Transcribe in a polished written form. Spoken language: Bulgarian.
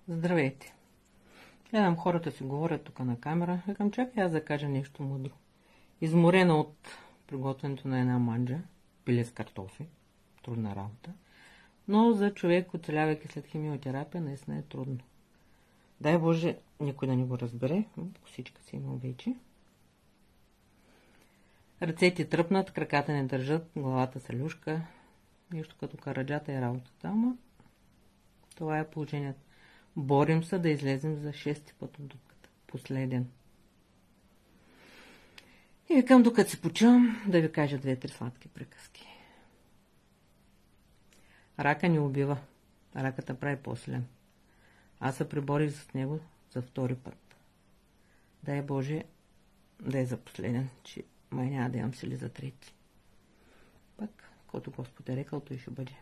Здравейте! Гледам, хората си говорят тук на камера. Викам, чакай аз да кажа нещо мъдро. Изморена от приготвянето на една манджа, пиле с картофи, трудна работа, но за човек, оцелявайки след химиотерапия, наистина е трудно. Дай Боже, никой да не го разбере. Косичка си имам вече. Ръцете тръпнат, краката не държат, главата се люшка. Нещо като караджата е работата, ама това е положението. Борим се да излезем за 6-ти път от дупката. Последен. И викам, докато се почувам, да ви кажа 2-3 сладки приказки. Рака ни убива. Раката прави по-силен. Аз се приборих с него за 2-ри път. Дай Боже да е за последен, че май няма да имам сили за 3-ти. Пак, който Господ е рекал, той ще бъде.